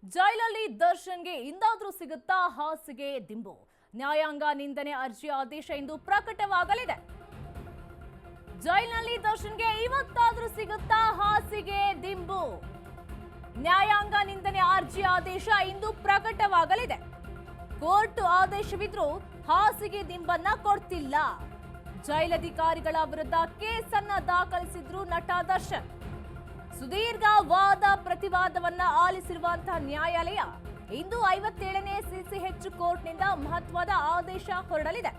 ಜೈಲಲ್ಲಿ ದರ್ಶನ್ಗೆ ಇಂದಾದ್ರೂ ಸಿಗುತ್ತಾ ಹಾಸಿಗೆ ದಿಂಬು? ನ್ಯಾಯಾಂಗ ನಿಂದನೆ ಅರ್ಜಿ ಆದೇಶ ಇಂದು ಪ್ರಕಟವಾಗಲಿದೆ. ಜೈಲಿನಲ್ಲಿ ದರ್ಶನ್ಗೆ ಇವತ್ತಾದ್ರೂ ಸಿಗುತ್ತಾ ಹಾಸಿಗೆ ದಿಂಬು? ನ್ಯಾಯಾಂಗ ನಿಂದನೆ ಅರ್ಜಿ ಆದೇಶ ಇಂದು ಪ್ರಕಟವಾಗಲಿದೆ. ಕೋರ್ಟ್ ಆದೇಶವಿದ್ರೂ ಹಾಸಿಗೆ ದಿಂಬನ್ನ ಕೊಡ್ತಿಲ್ಲ. ಜೈಲಧಿಕಾರಿಗಳ ವಿರುದ್ಧ ಕೇಸನ್ನ ದಾಖಲಿಸಿದ್ರು ನಟ ದರ್ಶನ್. ಸುದೀರ್ಘ ವಾದ ಪ್ರತಿವಾದವನ್ನ ಆಲಿಸಿರುವಂತಹ ನ್ಯಾಯಾಲಯ ಇಂದು 57ನೇ ಸಿಸಿಎಚ್ ಕೋರ್ಟ್ನಿಂದ ಮಹತ್ವದ ಆದೇಶ ಹೊರಡಲಿದೆ.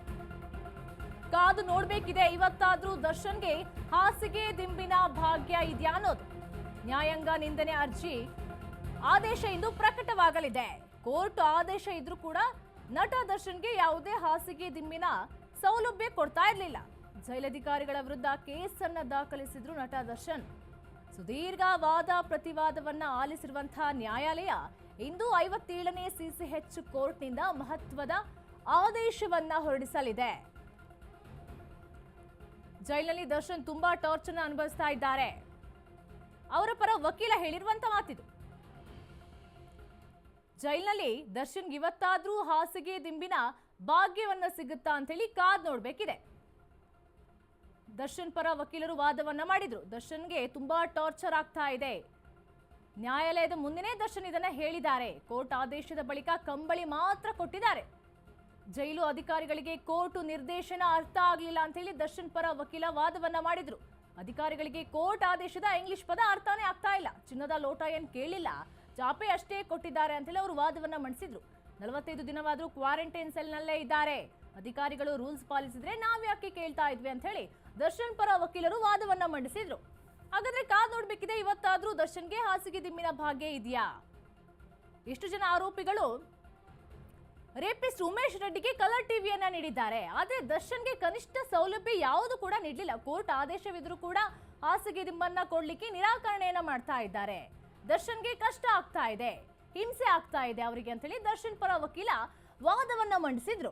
ಕಾದು ನೋಡ್ಬೇಕಿದೆ, ಇವತ್ತಾದ್ರೂ ದರ್ಶನ್ಗೆ ಹಾಸಿಗೆ ದಿಂಬಿನ ಭಾಗ್ಯ ಇದೆಯಾ ಅನ್ನೋದು. ನ್ಯಾಯಾಂಗ ನಿಂದನೆ ಅರ್ಜಿ ಆದೇಶ ಇಂದು ಪ್ರಕಟವಾಗಲಿದೆ. ಕೋರ್ಟ್ ಆದೇಶ ಇದ್ರೂ ಕೂಡ ನಟ ದರ್ಶನ್ಗೆ ಯಾವುದೇ ಹಾಸಿಗೆ ದಿಂಬಿನ ಸೌಲಭ್ಯ ಕೊಡ್ತಾ ಇರಲಿಲ್ಲ. ಜೈಲಧಿಕಾರಿಗಳ ವಿರುದ್ಧ ಕೇಸನ್ನ ದಾಖಲಿಸಿದ್ರು ನಟ ದರ್ಶನ್. ಸುದೀರ್ಘ ವಾದ ಪ್ರತಿವಾದವನ್ನ ಆಲಿಸಿರುವಂತಹ ನ್ಯಾಯಾಲಯ ಇಂದು 57ನೇ ಸಿಸಿಎಚ್ ಕೋರ್ಟ್ನಿಂದ ಮಹತ್ವದ ಆದೇಶವನ್ನ ಹೊರಡಿಸಲಿದೆ. ಜೈಲಿನಲ್ಲಿ ದರ್ಶನ್ ತುಂಬಾ ಟಾರ್ಚರ್ ಅನುಭವಿಸ್ತಾ ಇದ್ದಾರೆ. ಅವರ ಪರ ವಕೀಲ ಹೇಳಿರುವಂತ ಮಾತಿದು. ಜೈಲಿನಲ್ಲಿ ದರ್ಶನ್ ಇವತ್ತಾದ್ರೂ ಹಾಸಿಗೆ ದಿಂಬಿನ ಭಾಗ್ಯವನ್ನ ಸಿಗುತ್ತಾ ಅಂತ ಹೇಳಿ ಕಾದ್ ನೋಡ್ಬೇಕಿದೆ. ದರ್ಶನ್ ಪರ ವಕೀಲರು ವಾದವನ್ನ ಮಾಡಿದ್ರು. ದರ್ಶನ್ಗೆ ತುಂಬಾ ಟಾರ್ಚರ್ ಆಗ್ತಾ ಇದೆ. ನ್ಯಾಯಾಲಯದ ಮುಂದೆನೇ ದರ್ಶನ್ ಇದನ್ನ ಹೇಳಿದ್ದಾರೆ. ಕೋರ್ಟ್ ಆದೇಶದ ಬಳಿಕ ಕಂಬಳಿ ಮಾತ್ರ ಕೊಟ್ಟಿದ್ದಾರೆ. ಜೈಲು ಅಧಿಕಾರಿಗಳಿಗೆ ಕೋರ್ಟ್ ನಿರ್ದೇಶನ ಅರ್ಥ ಆಗ್ಲಿಲ್ಲ ಅಂತ ಹೇಳಿ ದರ್ಶನ್ ಪರ ವಕೀಲ ವಾದವನ್ನ ಮಾಡಿದ್ರು. ಅಧಿಕಾರಿಗಳಿಗೆ ಕೋರ್ಟ್ ಆದೇಶದ ಇಂಗ್ಲಿಷ್ ಪದ ಅರ್ಥನೇ ಆಗ್ತಾ ಇಲ್ಲ. ಚಿನ್ನದ ಲೋಟ ಏನ್ ಕೇಳಿಲ್ಲ, ಚಾಪೆ ಅಷ್ಟೇ ಕೊಟ್ಟಿದ್ದಾರೆ ಅಂತ ಹೇಳಿ ಅವರು ವಾದವನ್ನ ಮಂಡಿಸಿದ್ರು. 45 ದಿನವಾದ್ರೂ ಕ್ವಾರಂಟೈನ್ ಸೆಲ್ನಲ್ಲೇ ಇದ್ದಾರೆ. ಅಧಿಕಾರಿಗಳು ರೂಲ್ಸ್ ಪಾಲಿಸಿದ್ರೆ ನಾವ್ಯಾಕೆ ಕೇಳ್ತಾ ಇದ್ವಿ ಅಂತ ಹೇಳಿ ದರ್ಶನ್ ಪರ ವಕೀಲರು ವಾದವನ್ನ ಮಂಡಿಸಿದ್ರು. ಹಾಗಾದ್ರೆ ಕಾದ್ ನೋಡ್ಬೇಕಿದೆ, ಇವತ್ತಾದ್ರೂ ದರ್ಶನ್ಗೆ ಹಾಸಿಗೆ ದಿಂಬಿನ ಭಾಗ್ಯ ಇದೆಯಾ? ಎಷ್ಟು ಜನ ಆರೋಪಿಗಳು ರೇಪಿಸ್ಟ್ ಉಮೇಶ್ ರೆಡ್ಡಿಗೆ ಕಲರ್ ಟಿವಿಯನ್ನ ನೀಡಿದ್ದಾರೆ. ಆದ್ರೆ ದರ್ಶನ್ಗೆ ಕನಿಷ್ಠ ಸೌಲಭ್ಯ ಯಾವುದು ಕೂಡ ನೀಡಲಿಲ್ಲ. ಕೋರ್ಟ್ ಆದೇಶವಿದ್ರೂ ಕೂಡ ಹಾಸಿಗೆ ದಿಂಬನ್ನ ಕೊಡ್ಲಿಕ್ಕೆ ನಿರಾಕರಣೆಯನ್ನ ಮಾಡ್ತಾ ಇದ್ದಾರೆ. ದರ್ಶನ್ಗೆ ಕಷ್ಟ ಆಗ್ತಾ ಇದೆ, ಹಿಂಸೆ ಆಗ್ತಾ ಇದೆ ಅವರಿಗೆ ಅಂತ ಹೇಳಿ ದರ್ಶನ್ ಪರ ವಕೀಲ ವಾದವನ್ನ ಮಂಡಿಸಿದ್ರು.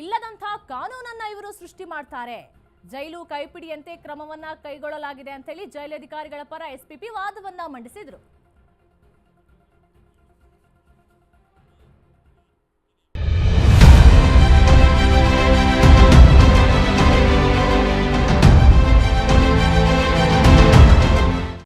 ಇಲ್ಲದಂತಹ ಕಾನೂನನ್ನ ಇವರು ಸೃಷ್ಟಿ ಮಾಡ್ತಾರೆ. ಜೈಲು ಕೈಪಿಡಿಯಂತೆ ಕ್ರಮವನ್ನ ಕೈಗೊಳ್ಳಲಾಗಿದೆ ಅಂತ ಹೇಳಿ ಜೈಲಧಿಕಾರಿಗಳ ಪರ ಎಸ್ಪಿಪಿ ವಾದವನ್ನ ಮಂಡಿಸಿದ್ರು.